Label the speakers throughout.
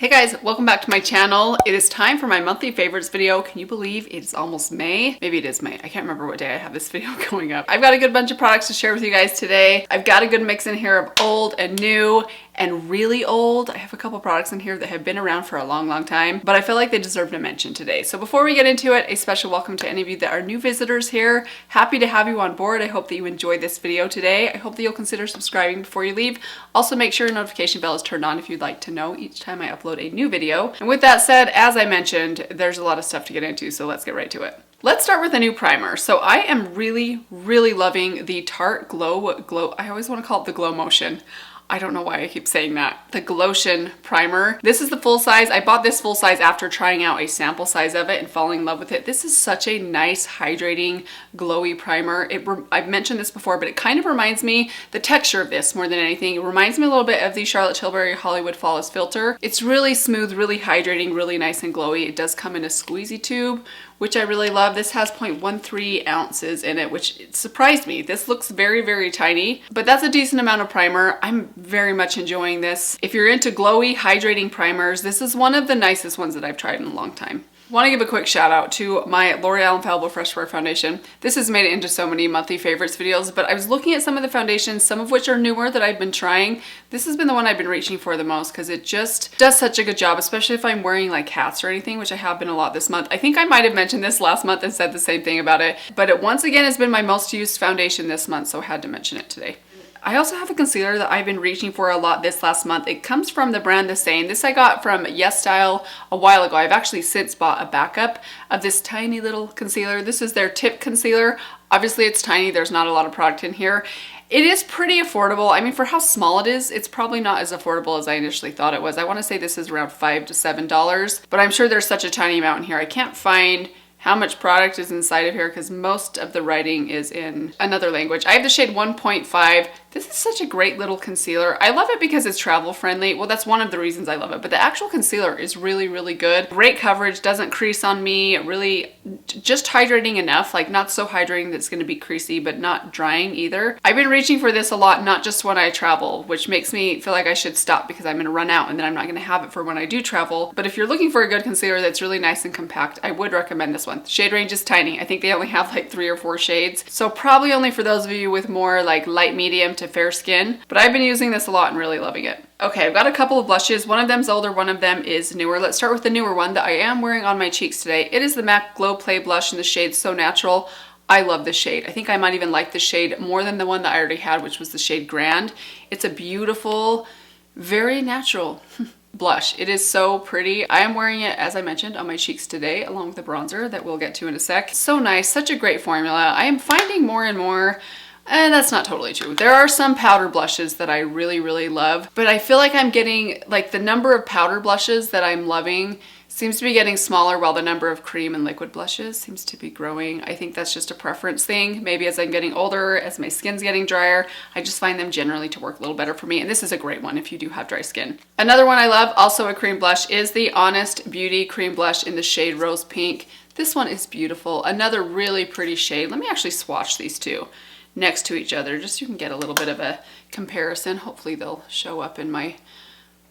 Speaker 1: Hey guys, welcome back to my channel. It is time for my monthly favorites video. Can you believe it's almost May? Maybe it is May. I can't remember what day I have this video going up. I've got a good bunch of products to share with you guys today. I've got a good mix in here of old and new and really old. I have a couple products in here that have been around for a long time, but I feel like they deserve to mention today. So before we get into it, a special welcome to any of you that are new visitors here. Happy to have you on board. I hope that you enjoyed this video today. I hope that you'll consider subscribing before you leave. Also, make sure your notification bell is turned on if you'd like to know each time I upload a new video. And with that said, as I mentioned, there's a lot of stuff to get into, so let's get right to it. Let's start with a new primer. So I am really loving the Tarte Glow. I always want to call it the Glow Motion. I don't know why I keep saying that. The Glotion primer. This is the full size. I bought this full size after trying out a sample size of it and falling in love with it. This is such a nice, hydrating, glowy primer. I've mentioned this before, but it kind of reminds me, the texture of this more than anything, it reminds me a little bit of the Charlotte Tilbury Hollywood Flawless Filter. It's really smooth, really hydrating, really nice and glowy. It does come in a squeezy tube, which I really love. This has 0.13 ounces in it, which surprised me. This looks very tiny, but that's a decent amount of primer. I'm very much enjoying this. If you're into glowy, hydrating primers, this is one of the nicest ones that I've tried in a long time. Want to give a quick shout out to my L'Oreal Infallible Fresh Wear Foundation. This has made it into so many monthly favorites videos, but I was looking at some of the foundations, some of which are newer that I've been trying. This has been the one I've been reaching for the most because it just does such a good job, especially if I'm wearing like hats or anything, which I have been a lot this month. I think I might have mentioned this last month and said the same thing about it, but it once again has been my most used foundation this month, so I had to mention it today. I also have a concealer that I've been reaching for a lot this last month. It comes from the brand The Same. This I got from Yes Style a while ago. I've actually since bought a backup of this tiny little concealer. This is their Tip Concealer. Obviously it's tiny, there's not a lot of product in here. It is pretty affordable. I mean, for how small it is, it's probably not as affordable as I initially thought it was. I want to say this is around $5 to $7, but I'm sure there's such a tiny amount in here. I can't find how much product is inside of here because most of the writing is in another language. I have the shade 1.5. This is such a great little concealer. I love it because it's travel friendly. Well, that's one of the reasons I love it, but the actual concealer is really good. Great coverage, doesn't crease on me, really just hydrating enough, like not so hydrating that it's gonna be creasy, but not drying either. I've been reaching for this a lot, not just when I travel, which makes me feel like I should stop because I'm gonna run out and then I'm not gonna have it for when I do travel. But if you're looking for a good concealer that's really nice and compact, I would recommend this one. The shade range is tiny. I think they only have like 3 or 4 shades. So probably only for those of you with more like light medium to fair skin, but I've been using this a lot and really loving it. Okay, I've got a couple of blushes. One of them's older, one of them is newer. Let's start with the newer one that I am wearing on my cheeks today. It is the MAC Glow Play Blush in the shade So Natural. I love this shade. I think I might even like this shade more than the one that I already had, which was the shade Grand. It's a beautiful, very natural blush. It is so pretty. I am wearing it, as I mentioned, on my cheeks today, along with the bronzer that we'll get to in a sec. So nice, such a great formula. I am finding more and more, and that's not totally true. There are some powder blushes that I really love, but I feel like I'm getting, like the number of powder blushes that I'm loving seems to be getting smaller while the number of cream and liquid blushes seems to be growing. I think that's just a preference thing. Maybe as I'm getting older, as my skin's getting drier, I just find them generally to work a little better for me. And this is a great one if you do have dry skin. Another one I love, also a cream blush, is the Honest Beauty Cream Blush in the shade Rose Pink. This one is beautiful. Another really pretty shade. Let me actually swatch these two next to each other just so you can get a little bit of a comparison. Hopefully they'll show up in my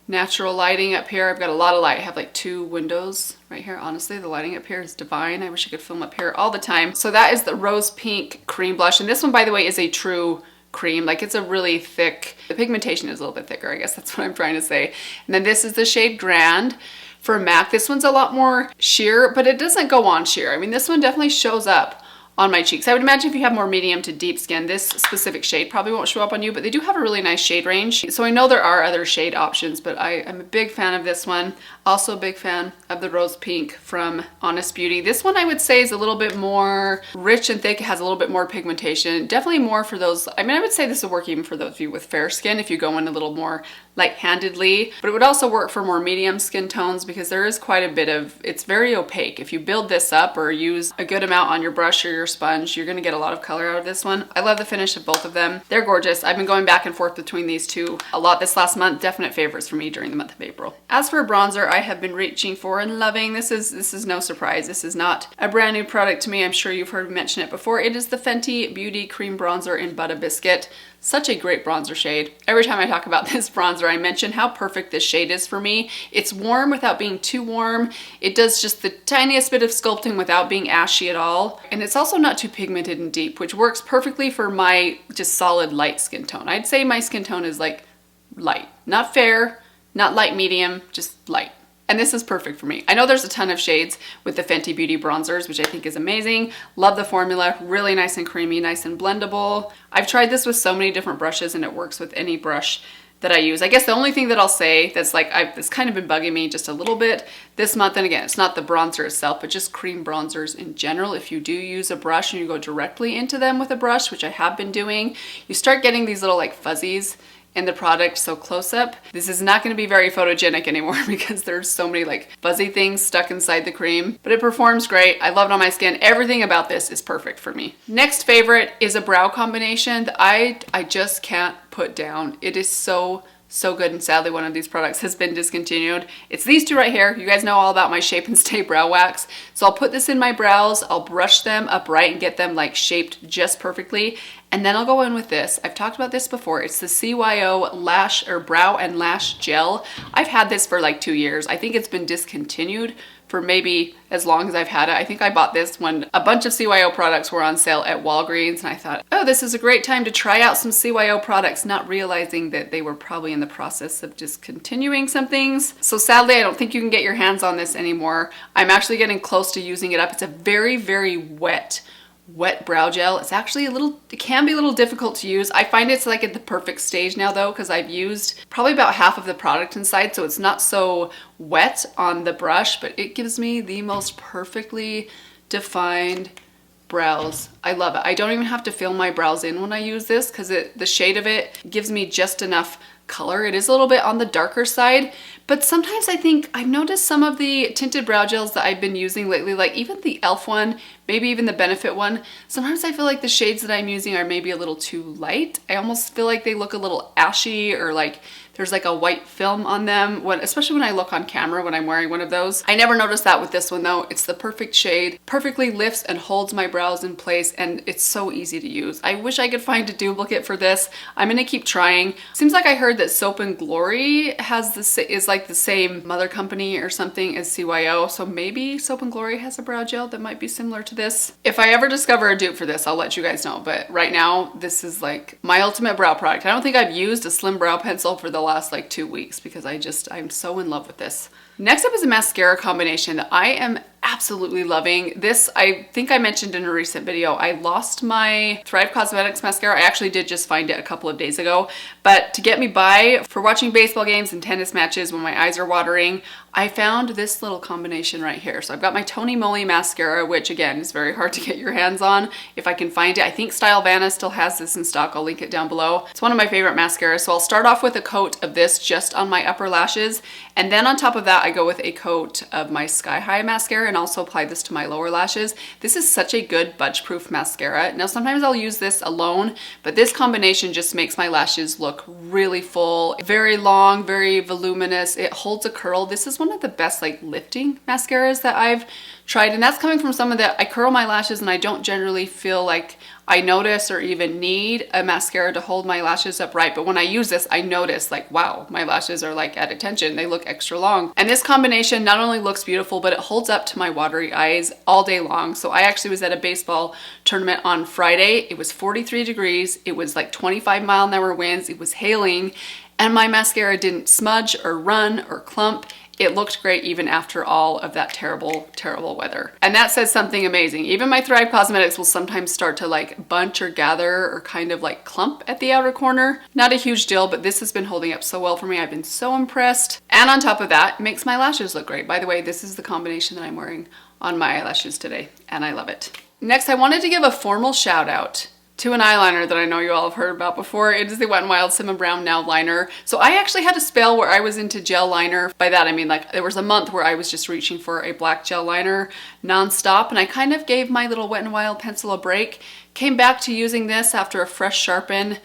Speaker 1: natural lighting up here. I've got a lot of light. I have like 2 windows right here. Honestly, the lighting up here is divine. I wish I could film up here all the time. So that is the Rose Pink Cream Blush. And this one, by the way, is a true cream. Like it's a really thick, the pigmentation is a little bit thicker, I guess that's what I'm trying to say. And then this is the shade Grand for MAC. This one's a lot more sheer, but it doesn't go on sheer. I mean, this one definitely shows up on my cheeks. I would imagine if you have more medium to deep skin, this specific shade probably won't show up on you, but they do have a really nice shade range. So I know there are other shade options, but I'm a big fan of this one. Also a big fan of the Rose Pink from Honest Beauty. This one I would say is a little bit more rich and thick. It has a little bit more pigmentation. Definitely more for those, I mean, I would say this would work even for those of you with fair skin if you go in a little more light-handedly, but it would also work for more medium skin tones because there is quite a bit of, it's very opaque. If you build this up or use a good amount on your brush or your sponge, you're gonna get a lot of color out of this one. I love the finish of both of them. They're gorgeous. I've been going back and forth between these two a lot this last month. Definite favorites for me during the month of April. As for bronzer, I have been reaching for and loving. This is no surprise. This is not a brand new product to me. I'm sure you've heard me mention it before. It is the Fenty Beauty Cream Bronzer in Butter Biscuit. Such a great bronzer shade. Every time I talk about this bronzer, I mention how perfect this shade is for me. It's warm without being too warm. It does just the tiniest bit of sculpting without being ashy at all. And it's also not too pigmented and deep, which works perfectly for my just solid light skin tone. I'd say my skin tone is like light, not fair, not light medium, just light. And this is perfect for me. I know there's a ton of shades with the Fenty Beauty bronzers, which I think is amazing. Love the formula, really nice and creamy, nice and blendable. I've tried this with so many different brushes and it works with any brush that I use. I guess the only thing that I'll say that's like, it's kind of been bugging me just a little bit this month, and again, it's not the bronzer itself, but just cream bronzers in general. If you do use a brush and you go directly into them with a brush, which I have been doing, you start getting these little like fuzzies in the product. So close up, this is not going to be very photogenic anymore because there's so many like fuzzy things stuck inside the cream, but it performs great. I love it on my skin. Everything about this is perfect for me. Next favorite is a brow combination that I just can't put down. It is so good, and sadly one of these products has been discontinued. It's these two right here. You guys know all about my Shape and Stay brow wax. So I'll put this in my brows, I'll brush them upright and get them like shaped just perfectly. And then I'll go in with this. I've talked about this before. It's the CYO Lash or Brow and Lash Gel. I've had this for like 2 years. I think it's been discontinued for maybe as long as I've had it. I think I bought this when a bunch of CYO products were on sale at Walgreens, and I thought, oh, this is a great time to try out some CYO products, not realizing that they were probably in the process of discontinuing some things. So sadly, I don't think you can get your hands on this anymore. I'm actually getting close to using it up. It's a very wet brow gel. It's actually it can be a little difficult to use. I find it's like at the perfect stage now though, because I've used probably about half of the product inside, so it's not so wet on the brush, but it gives me the most perfectly defined brows. I love it. I don't even have to fill my brows in when I use this because the shade of it gives me just enough color. It is a little bit on the darker side, but sometimes I think I've noticed some of the tinted brow gels that I've been using lately, like even the e.l.f. one, maybe even the Benefit one, sometimes I feel like the shades that I'm using are maybe a little too light. I almost feel like they look a little ashy, or like there's like a white film on them, especially when I look on camera when I'm wearing one of those. I never noticed that with this one though. It's the perfect shade, perfectly lifts and holds my brows in place, and it's so easy to use. I wish I could find a duplicate for this. I'm gonna keep trying. Seems like I heard that Soap and Glory is like the same mother company or something as CYO, so maybe Soap and Glory has a brow gel that might be similar to this. If I ever discover a dupe for this, I'll let you guys know, but right now this is like my ultimate brow product. I don't think I've used a slim brow pencil for the last like 2 weeks because I'm so in love with this. Next up is a mascara combination that I am absolutely loving. This, I think I mentioned in a recent video, I lost my Thrive Cosmetics mascara. I actually did just find it a couple of days ago, but to get me by for watching baseball games and tennis matches when my eyes are watering, I found this little combination right here. So I've got my Moly mascara, which again is very hard to get your hands on if I can find it. I think Stylevana still has this in stock. I'll link it down below. It's one of my favorite mascaras. So I'll start off with a coat of this just on my upper lashes, and then on top of that I go with a coat of my Sky High mascara and also apply this to my lower lashes. This is such a good budge proof mascara. Now sometimes I'll use this alone, but this combination just makes my lashes look really full, very long, very voluminous. It holds a curl. This is one of the best like lifting mascaras that I've tried, and that's coming from someone that I curl my lashes and I don't generally feel like I notice or even need a mascara to hold my lashes upright, but when I use this I notice like, wow, my lashes are like at attention, they look extra long. And this combination not only looks beautiful, but it holds up to my watery eyes all day long. So I actually was at a baseball tournament on Friday. It was 43 degrees, it was like 25-mile-an-hour winds, it was hailing, and my mascara didn't smudge or run or clump. It looked great even after all of that terrible weather. And that says something amazing. Even my Thrive Cosmetics will sometimes start to like bunch or gather or kind of like clump at the outer corner. Not a huge deal, but this has been holding up so well for me. I've been so impressed. And on top of that, it makes my lashes look great. By the way, this is the combination that I'm wearing on my eyelashes today, and I love it. Next, I wanted to give a formal shout out to an eyeliner that I know you all have heard about before. It is the Wet n Wild Cinnamon Brown Now Liner. So I actually had a spell where I was into gel liner. By that I mean like there was a month where I was just reaching for a black gel liner nonstop, and I kind of gave my little Wet n Wild pencil a break. Came back to using this after a fresh sharpen,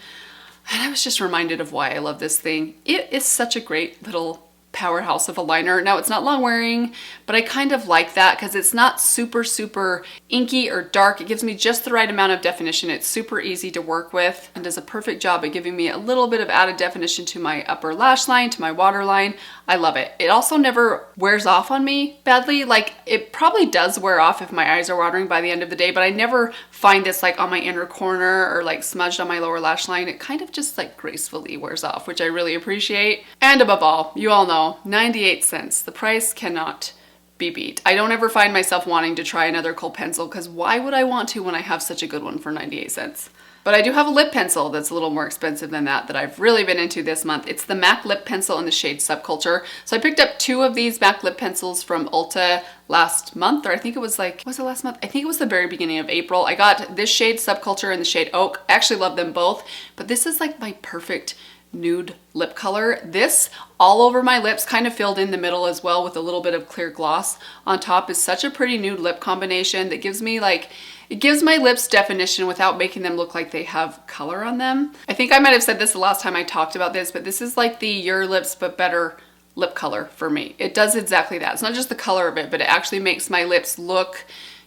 Speaker 1: and I was just reminded of why I love this thing. It is such a great little powerhouse of a liner. Now it's not long wearing, but I kind of like that because it's not super, super inky or dark. It gives me just the right amount of definition. It's super easy to work with and does a perfect job at giving me a little bit of added definition to my upper lash line, to my waterline. I love it. It also never wears off on me badly. Like, it probably does wear off if my eyes are watering by the end of the day, but I never find this like on my inner corner or like smudged on my lower lash line. It kind of just like gracefully wears off, which I really appreciate. And above all, you all know, 98 cents. The price cannot be beat. I don't ever find myself wanting to try another Kohl pencil because why would I want to when I have such a good one for 98 cents? But I do have a lip pencil that's a little more expensive than that I've really been into this month. It's the MAC lip pencil in the shade Subculture. So I picked up 2 of these MAC lip pencils from Ulta last month, or I think it was like, was it last month? I think it was the very beginning of April. I got this shade Subculture and the shade Oak. I actually love them both, but this is like my perfect nude lip color. This all over my lips, kind of filled in the middle as well with a little bit of clear gloss on top, is such a pretty nude lip combination that gives me like, it gives my lips definition without making them look like they have color on them. I think I might have said this the last time I talked about this, but this is like the Your Lips But Better lip color for me. It does exactly that. It's not just the color of it, but it actually makes my lips look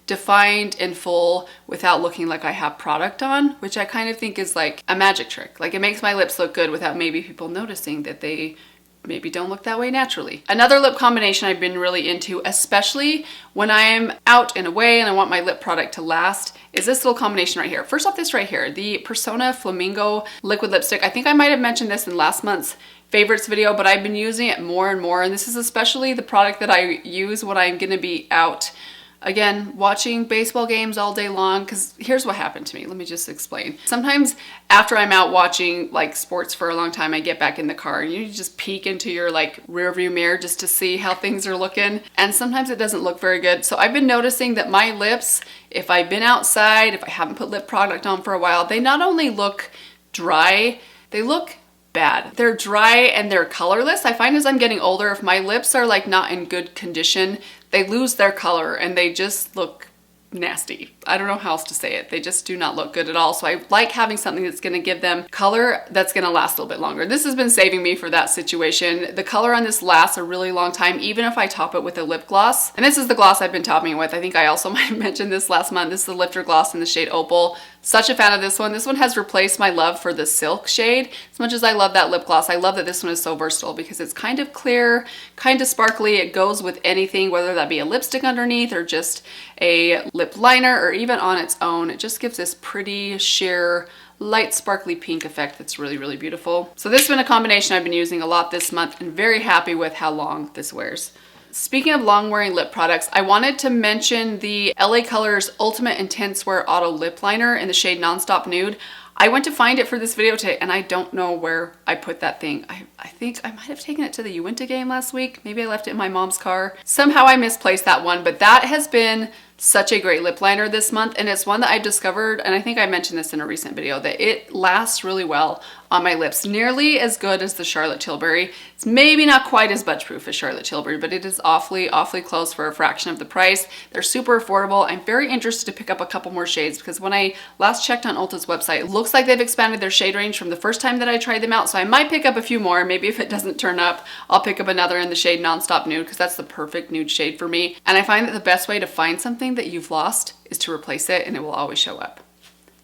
Speaker 1: defined and full without looking like I have product on, which I kind of think is like a magic trick. Like, it makes my lips look good without maybe people noticing that they maybe don't look that way naturally. Another lip combination I've been really into, especially when I'm out and away and I want my lip product to last, is this little combination right here. First off, this right here, the Persona Flamingo liquid lipstick. I think I might have mentioned this in last month's favorites video, but I've been using it more and more, and this is especially the product that I use when I'm gonna be out again, watching baseball games all day long, because here's what happened to me. Let me just explain. Sometimes after I'm out watching like sports for a long time, I get back in the car and you just peek into your like rear view mirror just to see how things are looking. And sometimes it doesn't look very good. So I've been noticing that my lips, if I've been outside, if I haven't put lip product on for a while, they not only look dry, they look bad. They're dry and they're colorless. I find as I'm getting older, if my lips are like not in good condition, they lose their color and they just look nasty. I don't know how else to say it. They just do not look good at all. So I like having something that's going to give them color that's going to last a little bit longer. This has been saving me for that situation. The color on this lasts a really long time, even if I top it with a lip gloss. And this is the gloss I've been topping it with. I think I also might have mentioned this last month. This is the Lifter Gloss in the shade Opal. Such a fan of this one. This one has replaced my love for the Silk shade. As much as I love that lip gloss, I love that this one is so versatile because it's kind of clear, kind of sparkly. It goes with anything, whether that be a lipstick underneath or just a lip liner or even on its own. It just gives this pretty sheer light sparkly pink effect that's really, really beautiful. So this has been a combination I've been using a lot this month and very happy with how long this wears. Speaking of long wearing lip products, I wanted to mention the LA Colors Ultimate Intense Wear Auto Lip Liner in the shade Nonstop Nude. I went to find it for this video today and I don't know where I put that thing. I think I might have taken it to the Uinta game last week. Maybe I left it in my mom's car. Somehow I misplaced that one, but that has been such a great lip liner this month, and it's one that I discovered, and I think I mentioned this in a recent video, that it lasts really well on my lips. Nearly as good as the Charlotte Tilbury. It's maybe not quite as budge proof as Charlotte Tilbury, but it is awfully, awfully close for a fraction of the price. They're super affordable. I'm very interested to pick up a couple more shades because when I last checked on Ulta's website, it looks like they've expanded their shade range from the first time that I tried them out, so I might pick up a few more. Maybe if it doesn't turn up, I'll pick up another in the shade Nonstop Nude because that's the perfect nude shade for me. And I find that the best way to find something that you've lost is to replace it, and it will always show up.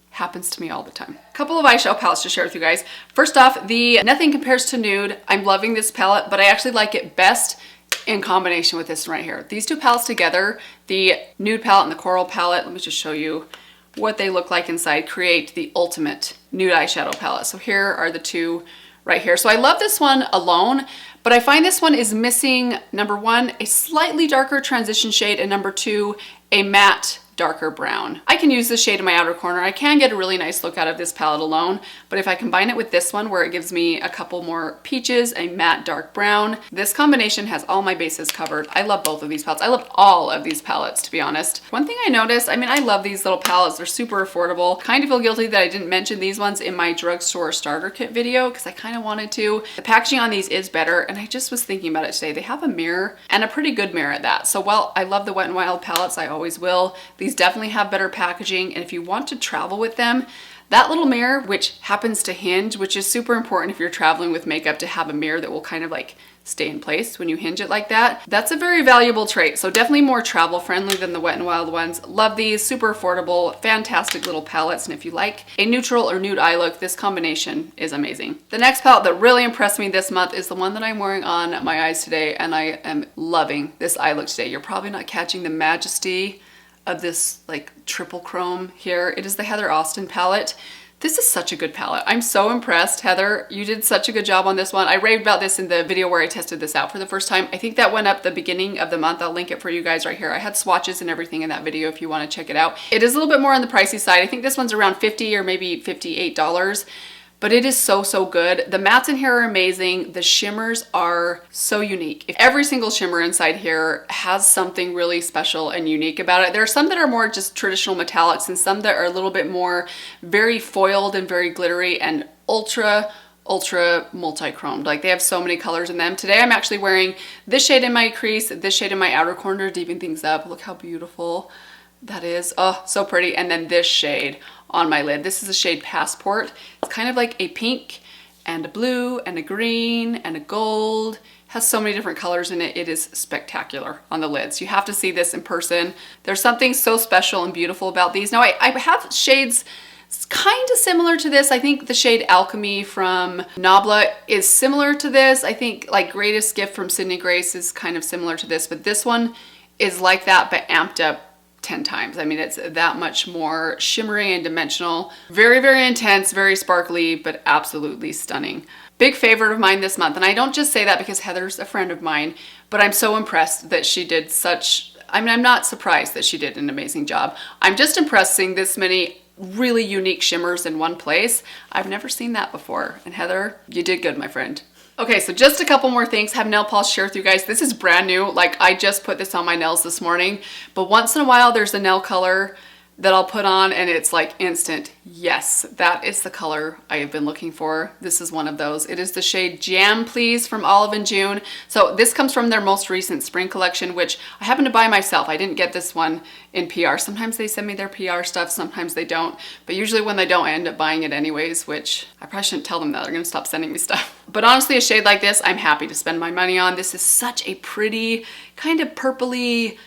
Speaker 1: Happens to me all the time. A couple of eyeshadow palettes to share with you guys. First off, the Nothing Compares to Nude. I'm loving this palette, but I actually like it best in combination with this one right here. These two palettes together, the nude palette and the coral palette, let me just show you what they look like inside, create the ultimate nude eyeshadow palette. So here are the two right here. So I love this one alone, but I find this one is missing, number one, a slightly darker transition shade, and number two, a matte darker brown. I can use this shade in my outer corner. I can get a really nice look out of this palette alone, but if I combine it with this one where it gives me a couple more peaches, a matte dark brown, this combination has all my bases covered. I love both of these palettes. I love all of these palettes, to be honest. One thing I noticed, I mean, I love these little palettes. They're super affordable. Kind of feel guilty that I didn't mention these ones in my drugstore starter kit video because I kind of wanted to. The packaging on these is better, and I just was thinking about it today. They have a mirror, and a pretty good mirror at that. So while I love the Wet n Wild palettes, I always will, these definitely have better packaging, and if you want to travel with them, that little mirror, which happens to hinge, which is super important if you're traveling with makeup, to have a mirror that will kind of like stay in place when you hinge it like that. That's a very valuable trait. So definitely more travel friendly than the Wet n Wild ones. Love these, super affordable, fantastic little palettes. And if you like a neutral or nude eye look, this combination is amazing. The next palette that really impressed me this month is the one that I'm wearing on my eyes today, and I am loving this eye look today. You're probably not catching the majesty of this like triple chrome here. It is the Heather Austin palette. This is such a good palette. I'm so impressed. Heather, you did such a good job on this one. I raved about this in the video where I tested this out for the first time. I think that went up the beginning of the month. I'll link it for you guys right here. I had swatches and everything in that video if you want to check it out. It is a little bit more on the pricey side. I think this one's around $50 or maybe $58. But it is so, so good. The mattes in here are amazing. The shimmers are so unique. Every single shimmer inside here has something really special and unique about it. There are some that are more just traditional metallics and some that are a little bit more very foiled and very glittery and ultra multi-chromed. Like they have so many colors in them. Today I'm actually wearing this shade in my crease, this shade in my outer corner to even things up. Look how beautiful that is. Oh, so pretty. And then this shade on my lid. This is a shade Passport. It's kind of like a pink and a blue and a green and a gold. It has so many different colors in it. It is spectacular on the lids. You have to see this in person. There's something so special and beautiful about these. Now I have shades kind of similar to this. I think the shade Alchemy from Nabla is similar to this. I think like Greatest Gift from Sydney Grace is kind of similar to this, but this one is like that but amped up 10 times. I mean, it's that much more shimmery and dimensional. Very, very intense, very sparkly, but absolutely stunning. Big favorite of mine this month. And I don't just say that because Heather's a friend of mine, but I'm so impressed that she did such, I mean, I'm not surprised that she did an amazing job. I'm just impressed seeing this many really unique shimmers in one place. I've never seen that before. And Heather, you did good, my friend. Okay, so just a couple more things. Have nail polish share with you guys. This is brand new. Like I just put this on my nails this morning, but once in a while there's a nail color that I'll put on and it's like instant. Yes, that is the color I have been looking for. This is one of those. It is the shade Jam Please from Olive and June. So this comes from their most recent spring collection, which I happen to buy myself. I didn't get this one in PR. Sometimes they send me their PR stuff, sometimes they don't. But usually when they don't, I end up buying it anyways, which I probably shouldn't tell them that. They're gonna stop sending me stuff. But honestly, a shade like this, I'm happy to spend my money on. This is such a pretty, kind of purpley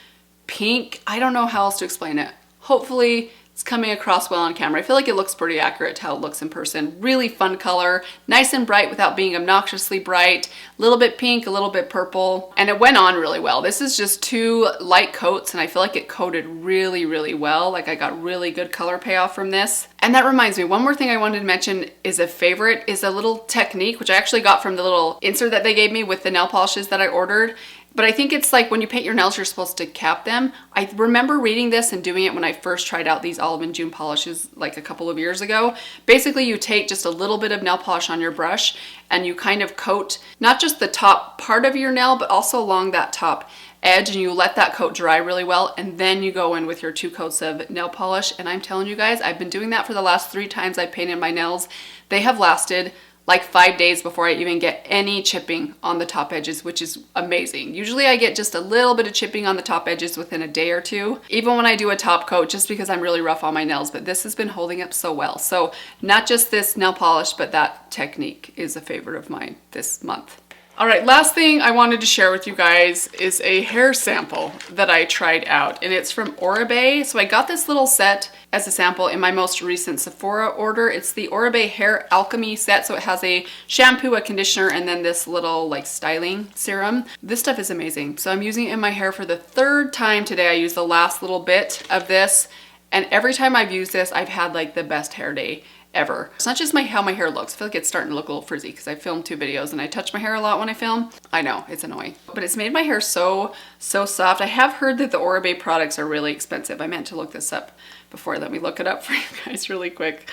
Speaker 1: pink. I don't know how else to explain it. Hopefully it's coming across well on camera. I feel like it looks pretty accurate to how it looks in person. Really fun color, nice and bright without being obnoxiously bright, a little bit pink, a little bit purple, and it went on really well. This is just 2 light coats and I feel like it coated really, really well. Like I got really good color payoff from this. And that reminds me, one more thing I wanted to mention is a favorite, is a little technique, which I actually got from the little insert that they gave me with the nail polishes that I ordered. But I think it's like when you paint your nails, you're supposed to cap them. I remember reading this and doing it when I first tried out these Olive and June polishes like a couple of years ago. Basically, you take just a little bit of nail polish on your brush and you kind of coat not just the top part of your nail, but also along that top edge, and you let that coat dry really well, and then you go in with your 2 coats of nail polish. And I'm telling you guys, I've been doing that for the last 3 times I painted my nails. They have lasted like 5 days before I even get any chipping on the top edges, which is amazing. Usually I get just a little bit of chipping on the top edges within a day or 2, even when I do a top coat, just because I'm really rough on my nails, but this has been holding up so well. So not just this nail polish, but that technique is a favorite of mine this month. All right, last thing I wanted to share with you guys is a hair sample that I tried out, and it's from Oribe. So I got this little set as a sample in my most recent Sephora order. It's the Oribe Hair Alchemy set. So it has a shampoo, a conditioner, and then this little like styling serum. This stuff is amazing. So I'm using it in my hair for the 3rd time today. I used the last little bit of this, and every time I've used this, I've had like the best hair day ever. It's not just how my hair looks. I feel like it's starting to look a little frizzy because I filmed 2 videos and I touch my hair a lot when I film. I know, it's annoying. But it's made my hair so soft. I have heard that the Oribe products are really expensive. I meant to look this up before. Let me look it up for you guys really quick.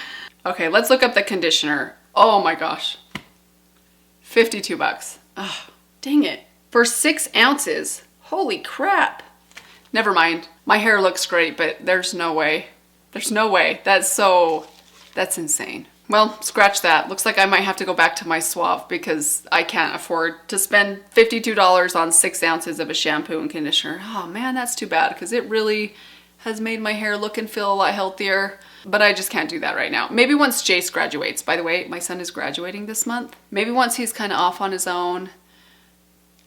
Speaker 1: Okay, let's look up the conditioner. Oh my gosh. $52. Oh, dang it. For 6 ounces. Holy crap. Never mind. My hair looks great, but there's no way. There's no way. That's insane. Well, scratch that. Looks like I might have to go back to my Suave because I can't afford to spend $52 on 6 ounces of a shampoo and conditioner. Oh man, that's too bad because it really has made my hair look and feel a lot healthier. But I just can't do that right now. Maybe once Jace graduates. By the way, my son is graduating this month. Maybe once he's kind of off on his own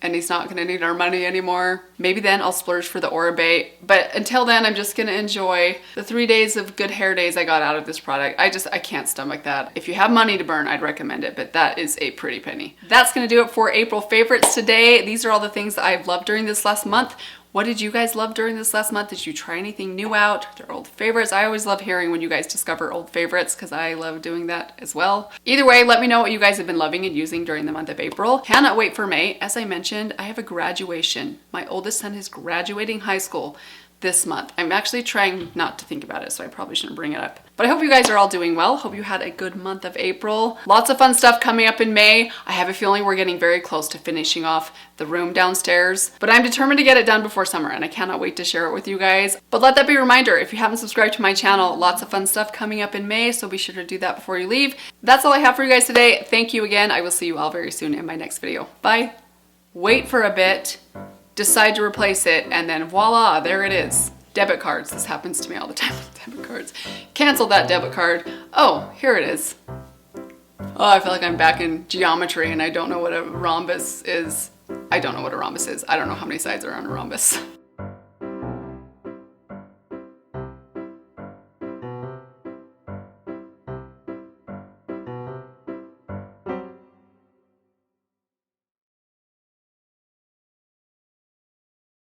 Speaker 1: and he's not gonna need our money anymore. Maybe then I'll splurge for the Oribe. But until then, I'm just gonna enjoy the 3 days of good hair days I got out of this product. I can't stomach that. If you have money to burn, I'd recommend it, but that is a pretty penny. That's gonna do it for April favorites today. These are all the things that I've loved during this last month. What did you guys love during this last month? Did you try anything new out? They're old favorites. I always love hearing when you guys discover old favorites because I love doing that as well. Either way, let me know what you guys have been loving and using during the month of April. Cannot wait for May. As I mentioned, I have a graduation. My oldest son is graduating high school this month. I'm actually trying not to think about it, so I probably shouldn't bring it up. But I hope you guys are all doing well. Hope you had a good month of April. Lots of fun stuff coming up in May. I have a feeling we're getting very close to finishing off the room downstairs, but I'm determined to get it done before summer and I cannot wait to share it with you guys. But let that be a reminder, if you haven't subscribed to my channel, lots of fun stuff coming up in May, so be sure to do that before you leave. That's all I have for you guys today. Thank you again. I will see you all very soon in my next video. Bye. Wait for a bit, decide to replace it, and then voila, there it is. Debit cards. This happens to me all the time with debit cards. Cancel that debit card. Oh, here it is. Oh, I feel like I'm back in geometry and I don't know what a rhombus is. I don't know what a rhombus is. I don't know how many sides are on a rhombus.